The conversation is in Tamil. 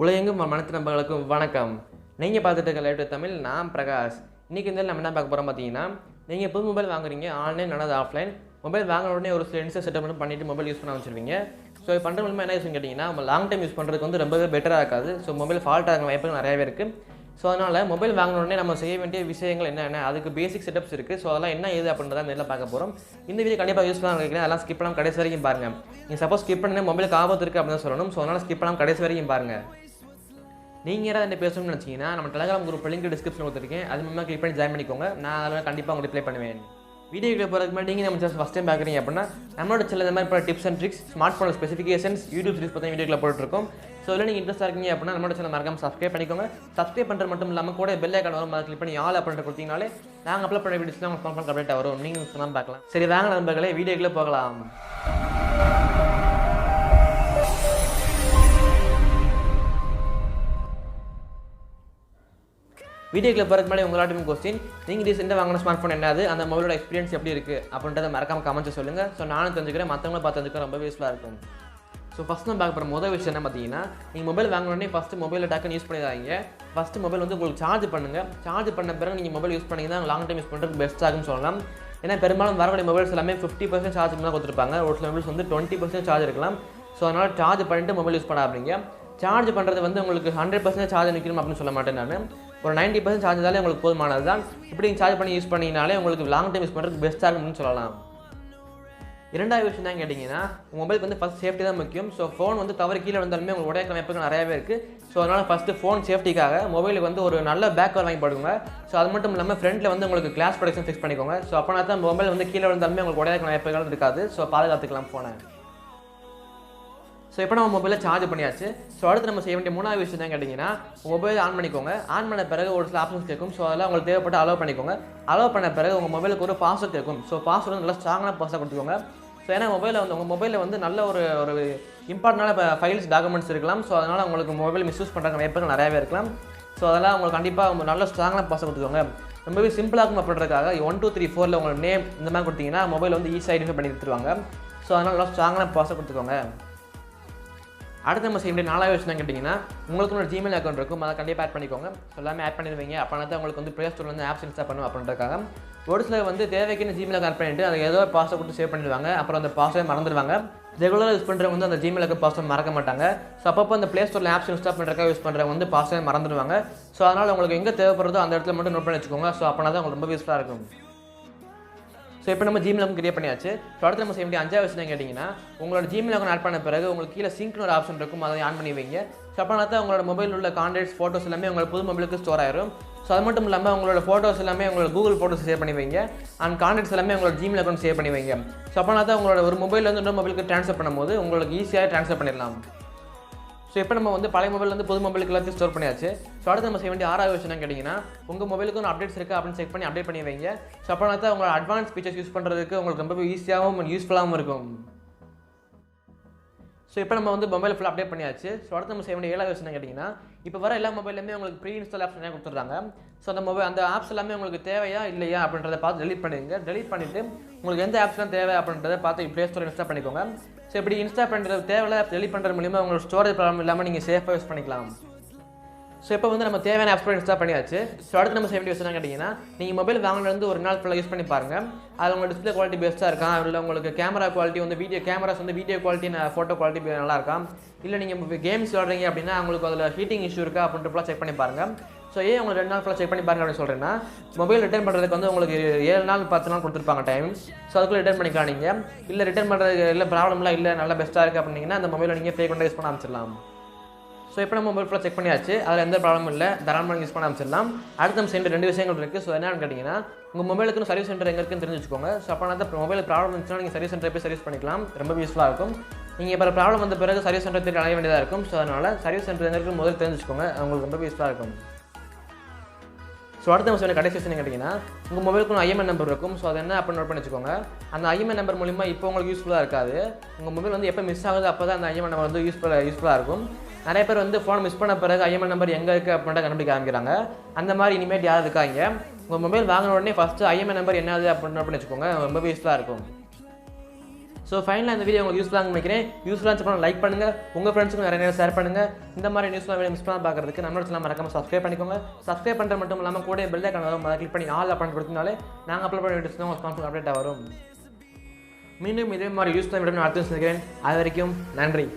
உலகெங்கும் மனத்து நம்பர்களுக்கும் வணக்கம். நீங்கள் பார்த்துட்டு இருக்க லைவ் தமிழ். நான் பிரகாஷ். இன்றைக்கி இந்த நம்ம என்ன பார்க்க போகிறோம் பார்த்தீங்கன்னா, நீங்கள் புது மொபைல் வாங்குறீங்க, ஆன்லைன் அல்லது ஆஃப்லைன். மொபைல் வாங்கின உடனே ஒரு சில இன்ஸ்டா செட்டப் பண்ணிட்டு மொபைல் யூஸ் பண்ண வச்சுருவீங்க. ஸோ இது பண்ணுற மூலமாக என்ன யூஸ் கேட்டிங்கன்னா, நம்ம லாங் டைம் யூஸ் பண்ணுறதுக்கு வந்து ரொம்பவே பெட்டராக இருக்காது. ஸோ மொபைல் ஃபால்ட் ஆகிற வாய்ப்புகள் நிறையவே இருக்குது. ஸோ அதனால் மொபைல் வாங்கின உடனே நம்ம செய்ய வேண்டிய விஷயங்கள் என்னென்ன, அதுக்கு பேசிக் செட்டப்ஸ் இருக்குது. ஸோ அதெல்லாம் என்ன ஏது அப்படின்றத நேரில் பார்க்க போகிறோம். இந்த வீடியோ கண்டிப்பாக யூஸ் பண்ணலாம் நினைக்கிறேன். அதெல்லாம் ஸ்கிப் பண்ணாமல் கடைசி வரைக்கும் பாருங்கள். நீங்கள் சப்போஸ் ஸ்கிப் பண்ணி மொபைலுக்கு ஆபத்து இருக்குது அப்படின்னு சொல்லணும். ஸோ அதனால் ஸ்கிப் பண்ணாமல் கடைசி வரைக்கும் பாருங்கள். நீங்கள் யாராவது என்ன பேசணும்னு நினச்சிங்கன்னா, நம்ம டெலிகிராம் குரூப் லிங்க் டிஸ்கிரிப்ஷன் கொடுத்துருக்கேன். அது மூலமாக கிளிக் பண்ணி ஜாயின் பண்ணிக்கோங்க. நான் அதில் கண்டிப்பாக உங்களுக்கு ரிப்ளை பண்ணுவேன். வீடியோக்கு போகிறதுக்கு முன்னாடி நீங்கள் நம்ம ஃபஸ்ட் டைம் பார்க்குறீங்க அப்படின்னா, நம்மளோட சேனல் இந்த மாதிரி இப்போ tips and tricks, smart phone specifications, YouTube series பற்றி வீடியோவில் போட்டுருக்கோம். ஸோ இதில் நீங்கள் இன்ட்ரெஸ்ட்டாக இருக்கீங்க அப்படின்னா நம்மளோட சேனல் மறக்காம சப்ஸ்கிரைப் பண்ணிக்கோங்க. சப்ஸ்கிரைப் பண்ணுறது மட்டும் இல்லாமல் கூட பெல் ஐக்கான் வரும், அதை கிளிக் பண்ணி ஆல் அப்படின்ற கொடுத்தீங்கனாலே நாங்கள் அப்லோட் பண்ண வீடியோஸ்லாம் உங்களுக்கு ஃபோன் அப்டேட் வரும். நீங்கள் சொன்னால் பார்க்கலாம். சரி வாங்க நண்பர்களே, வீடியோக்குள்ளே போகலாம். வீடியோக்குள்ள போகிறதுக்கு முன்னாடி உங்களாட்டும் கொஸ்டின், நீங்கள் ரீசெண்டாக வாங்கின ஸ்மார்ட் ஃபோன் என்னது, அந்த மொபைலோட எக்ஸ்பீரியன்ஸ் எப்படி இருக்குது அப்படின்றத மறக்காம கமெண்ட்ஸ் சொல்லுங்கள். ஸோ நானும் தெரிஞ்சுக்கிறேன், மற்றவங்களும் பார்த்து தெரிஞ்சுக்கிறேன், ரொம்ப யூஸ்ஃபுல்லாக இருக்கும். ஸோ ஃபஸ்ட் நம்ம பார்க்க போகிற முதல் விஷயம் என்ன பார்த்தீங்கன்னா, நீங்கள் மொபைல் வாங்கினோடனே ஃபஸ்ட்டு மொபைலில் டக்குன்னு யூஸ் பண்ணிடாதீங்க. ஃபஸ்ட்டு மொபைல் வந்து உங்களுக்கு சார்ஜ் பண்ணுங்கள். சார்ஜ் பண்ண பிறகு நீங்கள் மொபைல் யூஸ் பண்ணிங்கன்னா லாங் டைம் யூஸ் பண்ணுறதுக்கு பெஸ்ட் ஆகும்னு சொல்லலாம். ஏன்னா பெரும்பாலும் வரக்கூடிய மொபைல்ஸ் எல்லாமே 50% சார்ஜ் தான் கொடுத்துருப்பாங்க. ஒரு சில மொபைல்ஸ் வந்து 20% சார்ஜ் இருக்கலாம். ஸோ அதனால் சார்ஜ் பண்ணிட்டு மொபைல் யூஸ் பண்ணாதீங்க. சார்ஜ் பண்ணுறது வந்து உங்களுக்கு 100% சார்ஜ் நிற்கணும் அப்படின்னு சொல்ல மாட்டேன் நான். ஒரு 90% சார்ஜ் இருந்தாலே உங்களுக்கு போதுமானது தான். இப்படி சார்ஜ் பண்ணி யூஸ் பண்ணிங்கனாலே உங்களுக்கு லாங் டைம் யூஸ் பண்ணுறதுக்கு பெஸ்ட்டாக இருக்கும்னு சொல்லலாம். இரண்டாவது விஷயம் தான் கேட்டிங்கன்னா, உங்கள் மொபைலுக்கு வந்து ஃபஸ்ட் சேஃப்டி தான் முக்கியம். ஸோ ஃபோன் வந்து தவறு கீழே வந்தாலுமே உங்களுக்கு உடைக்கிற வாய்ப்புகள் நிறையாவே இருக்குது. ஸோ அதனால் ஃபஸ்ட்டு ஃபோன் சேஃப்டிக்காக மொபைலுக்கு வந்து ஒரு நல்ல பேக் கவர் வாங்கி போடுங்க. ஸோ அது மட்டும் இல்லாமல் ஃப்ரண்ட்டில் வந்து உங்களுக்கு கிளாஸ் ப்ரொடெக்ஷன் ஃபிக்ஸ் பண்ணிக்கோங்க. ஸோ அப்போனா தான் மொபைல் வந்து கீழே விழுந்தாலுமே உங்களுக்கு உடைக்கிற வாய்ப்புகள் இருக்காது. ஸோ பாதுகாத்துக்கலாம் ஃபோனை. ஸோ இப்போ நம்ம மொபைலில் சார்ஜ் பண்ணியாச்சு. ஸோ அடுத்து நம்ம செய்ய வேண்டிய மூணாவது விஷயம் தான் கேட்டிங்கன்னா, மொபைல் ஆன் பண்ணிக்கோங்க. ஆன் பண்ண பிறகு ஒரு சில ஆப்ஷன்ஸ் கேட்கும். ஸோ அதெல்லாம் உங்களுக்கு தேவைப்பட்டு அலோவ் பண்ணிக்கோங்க. அலோவ் பண்ண பிறகு உங்கள் மொபைலுக்கு ஒரு பாஸ்வேர்ட் கேட்கும். ஸோ பாஸ்வேர்டு வந்து நல்லா ஸ்ட்ராங்கான பாஸ்வேர்ட் கொடுத்துக்கோங்க. ஸோ ஏன்னா மொபைலில் வந்து உங்கள் மொபைலில் வந்து நல்ல ஒரு இம்பார்ட்டண்டான ஃபைல்ஸ், டாக்குமெண்ட்ஸ் இருக்கலாம். ஸோ அதனால் உங்களுக்கு மொபைல் மிஸ்யூஸ் பண்ணுற வாய்ப்புகள் நிறையாவே இருக்கலாம். ஸோ அதெல்லாம் உங்களுக்கு கண்டிப்பாக நல்ல ஸ்ட்ராங்கான பாஸ்வேர்ட் கொடுத்துக்கோங்க. ரொம்பவே சிம்பிளாக இருக்கும் அப்படின்றதுக்காக 1 2 3 4 உங்களோட நேம் இந்த மாதிரி கொடுத்தீங்கன்னா மொபைல் வந்து ஈஸியாக ஐடென்டிஃபை பண்ணி கொடுத்துருவாங்க. ஸோ அதனால் நல்லா ஸ்ட்ராங்கான பாஸ்வேர்ட் கொடுத்துக்கோங்க. அடுத்து நம்ம செய்ய வேண்டிய நாலாவது விஷயம் கேட்டிங்கன்னா, உங்களுக்கு ஒரு ஜிமெயில் அக்கௌண்ட் இருக்கும், அதை கண்டிப்பாக ஆட் பண்ணிக்கோங்க. ஸோ எல்லாமே ஆட் பண்ணிடுவீங்க. அப்போனா தான் உங்களுக்கு வந்து ப்ளே ஸ்டோரில் வந்து ஆப்ஸ் இன்ஸ்டால் பண்ணும் அப்படின்றதுக்காக. ஒரு சிலர் வந்து தேவைக்குன்னு ஜிமெயில் ஆட் பண்ணிட்டு அதை ஏதோ பாஸ்வேர்ட் கொடுத்து சேவ் பண்ணிடுவாங்க. அப்புறம் அந்த பாஸ்வேர்ட் மறந்துடுவாங்க. ரெகுலராக யூஸ் பண்ணுறவங்க வந்து அந்த ஜிமெயிலுக்கு பாஸ்வேர்ட் மறக்க மாட்டாங்க. ஸோ அப்பப்போ அந்த ப்ளே ஸ்டோரில் ஆப்ஸ் இன்ஸ்டால் பண்ணுறதுக்காக யூஸ் பண்ணுறவங்க வந்து பாஸ்வேர்ட் மறந்துடுவாங்க. ஸோ அதனால் உங்களுக்கு எங்கே தேவைப்படுறதோ அந்த இடத்துல மட்டும் நோட் பண்ணி வச்சுக்கோங்க. ஸோ அப்போனா தான் உங்களுக்கு ரொம்ப யூஸ்ஃபுல்லாக இருக்கும். ஸோ இப்போ நம்ம ஜிமெயில் அக்கௌண்ட் கிரியேட் பண்ணியாச்சு. ஸோ அடுத்து நம்ம செய்ய வேண்டிய அஞ்சாவது விஷயம் கேட்டிங்கன்னா, உங்களோட ஜிமெயில் அக்கௌண்ட் ஆட் பண்ண பிறகு உங்களுக்கு கீழே சிங்க்னு ஒரு ஆப்ஷன் இருக்கும், அதை ஆன் பண்ணி வைங்க. ஸோ அப்போனா தான் உங்களோட மொபைல் உள்ள கான்டாக்ட்ஸ், ஃபோட்டோஸ் எல்லாமே உங்களோட புது மொபைலுக்கு ஸ்டோர் ஆயிரும். ஸோ அது மட்டும் இல்லாமல் உங்களோட ஃபோட்டோஸ் எல்லாமே உங்களோட கூகுள் ஃபோட்டோஸ் சேவ் பண்ணி வைங்க. அண்ட் கான்டாக்ட்ஸ் எல்லாமே உங்களோட ஜிமெயில் அக்கௌண்ட் சேவ் பண்ணி வைங்க. ஸோ அப்போனா தான் உங்களோட ஒரு மொபைல் வந்து இன்னொரு மொபைலுக்கு ட்ரான்ஸ்ஃபர் பண்ணும்போது உங்களுக்கு ஈஸியாக ட்ரான்ஸ்ஃபர் பண்ணிடலாம். ஸோ இப்போ நம்ம வந்து பழைய மொபைல் வந்து புது மொபைலுக்கு எல்லாத்தையும் ஸ்டோர் பண்ணியாச்சு. ஸோ அடுத்து நம்ம செய்ய வேண்டிய ஆறாவது விஷயம் கேட்டிங்கன்னா, உங்கள் மொபைலுக்கு ஒரு அப்டேட்ஸ் இருக்குது அப்படின்னு செக் பண்ணி அப்டேட் பண்ணி வைங்க. ஸோ அப்போ தான் உங்களோட அட்வான்ஸ் ஃபீச்சர்ஸ் யூஸ் பண்ணுறதுக்கு உங்களுக்கு ரொம்ப ஈஸியாகவும் யூஸ்ஃபுல்லாகவும் இருக்கும். ஸோ இப்போ நம்ம வந்து மொபைல் ஃபுல்லாக அப்டேட் பண்ணியாச்சு. ஸோ அடுத்து நம்ம செய்ய வேண்டிய ஏழாவது விஷயம் கேட்டிங்கன்னா, இப்போ வர எல்லா மொபைலுமே உங்களுக்கு ப்ரீ இன்ஸ்டால் ஆப்ஸ் நிறையா கொடுத்துட்றாங்க. ஸோ அந்த ஆப்ஸ் எல்லாமே உங்களுக்கு தேவையா இல்லையா அப்படின்றத பார்த்து டெலிட் பண்ணிடுங்க. டெலிட் பண்ணிவிட்டு உங்களுக்கு எந்த ஆப்ஸ்லாம் தேவை அப்படின்றத பார்த்து ப்ளே ஸ்டோர் இன்ஸ்டால் பண்ணிக்கோங்க. ஸோ இப்படி இன்ஸ்டால் பண்ணுறது தேவையில்ல டெலிட் பண்ணுறது மூலிமா உங்களோட ஸ்டோரேஜ் ப்ராப்ளம் இல்லாமல் நீங்கள் சேஃபாக யூஸ் பண்ணிக்கலாம். ஸோ இப்போ வந்து நம்ம தேவையான ஆப்ஸ் இன்ஸ்டால் பண்ணியாச்சு. ஸோ அடுத்து நம்ம செய்ய வேண்டிய விஷயம் கேட்டிங்கன்னா, நீங்கள் மொபைல் வாங்கினது ஒரு நாள் ஃபுல்லாக யூஸ் பண்ணி பாருங்கள். அதில் உங்கள் டிஸ்பிளே குவாலிட்டி பெஸ்ட்டாக இருக்கா, இல்லை உங்களுக்கு கேமரா குவாலிட்டி வந்து வீடியோ குவாலிட்டி, ஃபோட்டோ குவாலிட்டி நல்லா இருக்கா, இல்லை நீங்கள் கேம்ஸ் விளாடுறீங்க அப்படின்னா உங்களுக்கு அதில் ஹீட்டிங் இஷ்யூ இருக்கா அப்படின்ட்டு செக் பண்ணி பாருங்கள். ஸோ ஏன் உங்களுக்கு 2 நாள் ஃபுல்லாக செக் பண்ணி பாருங்க அப்படின்னு சொல்கிறேன்னா, மொபைல் ரிட்டர்ன் பண்ணுறதுக்கு வந்து உங்களுக்கு 7 நாள் 10 நாள் கொடுத்துருப்பாங்க டைம். ஸோ அதுக்குள்ளே ரிட்டர்ன் பண்ணிக்கலாம் நீங்கள். இல்லை ரிட்டர்ன் பண்ணுறதுக்கு இல்லை ப்ராப்ளம்லாம் இல்லை, நல்லா பெஸ்ட்டாக இருக்குது அப்படின்னா அந்த மொபைலை நீங்கள் பே பண்ணி யூஸ் பண்ண ஆரம்பிச்சிடலாம். ஸோ இப்போ நம்ம மொபைல் ஃபுல்லாக செக் பண்ணியாச்சு, அதில் எந்த ப்ராப்ளமும் இல்லை, தாராளமாக யூஸ் பண்ண ஆரம்பிச்சிடலாம். அடுத்த நம்ம செய்ய 2 விஷயங்கள் இருக்குது. ஸோ என்னென்னு கேட்டிங்கன்னா, உங்கள் மொபைலுக்கு சர்வீஸ் சென்டர் எங்கே இருக்குன்னு தெரிஞ்சு வச்சுக்கோங்க. ஸோ அப்போ அந்த மொபைல் ப்ராப்ளம் இருந்துச்சுன்னா நீங்கள் சர்வீஸ் சென்டர் போய் சர்வீஸ் பண்ணிக்கலாம். ரொம்ப யூஸ்ஃபுல்லாக இருக்கும். நீங்கள் இப்போ ப்ராப்ளம் வந்த பிறகு சர்வீஸ் சென்டர் தேடி அலைய வேண்டியதாக இருக்கும். ஸோ அதனால் சர்வீஸ் சென்டர் எங்கே இருக்குன்னு முதல்ல தெரிஞ்சு வச்சுக்கோங்க, உங்களுக்கு ரொம்ப யூஸ்ஃபுல்லாக இருக்கும். ஸோ அடுத்த நம்ம சொன்ன கடைசி விஷயம் கேட்டிங்கன்னா, உங்கள் மொபைலுக்கு ஒரு IMEI நம்பர் இருக்கும். ஸோ அதை என்ன அப்படின்னு நோட் பண்ணி வச்சுக்கோங்க. அந்த IMEI நம்பர் மூலிமா இப்போ உங்களுக்கு யூஸ்ஃபுல்லாக இருக்காது. உங்கள் மொபைல் வந்து எப்போ மிஸ் ஆகுது அப்போ தான் அந்த IMEI நம்பர் வந்து யூஸ்ஃபுல்லாக இருக்கும். நிறைய பேர் வந்து ஃபோன் மிஸ் பண்ண பிறகு IMEI நம்பர் எங்கே இருக்குது அப்படின்ட்டு கண்டுபிடிக்க ஆரம்பிக்கிறாங்க. அந்த மாதிரி இனிமேட் யாரும் இருக்காங்க. உங்கள் மொபைல் வாங்கின உடனே ஃபஸ்ட்டு IMEI நம்பர் என்னது அப்படின்னு நோட் பண்ணி வச்சுக்கோங்க, ரொம்ப யூஸ்ஃபுல்லாக இருக்கும். ஸோ ஃபைனலாக இந்த வீடியோ உங்களுக்கு யூஸ்ஃபுல்லாக நினைக்கிறேன். யூஸ்ஃபுல்லாக இருந்துச்சு லைக் பண்ணுங்கள், உங்கள் ஃப்ரெண்ட்ஸுக்கும் நிறைய ஷேர் பண்ணுங்கள். இந்த மாதிரி நியூஸ்லாம் வீடியோ மிஸ் பண்ணால் பார்க்குறதுக்கு நம்மளோட சேனல் மறக்காம சப்ஸ்கிரைப் பண்ணிக்கோங்க. சப்ஸ்கிரைப் பண்ணுறது மட்டும் இல்லாமல் கூட பெல் ஐக்கான் வரும், அதை கிளிக் பண்ணி ஆல் அப்டேட் கொடுத்தனாலே நாங்கள் அப்லோட் பண்ண வீடியோஸ் தான் உங்களுக்கு கான்ஃபிடன்ட் அப்டேட்டாக வரும். மீண்டும் இதே மாதிரி யூஸ்ஃபுல்லாக வீடியோ அடுத்து சந்திக்கிறேன். அது வரைக்கும் நன்றி.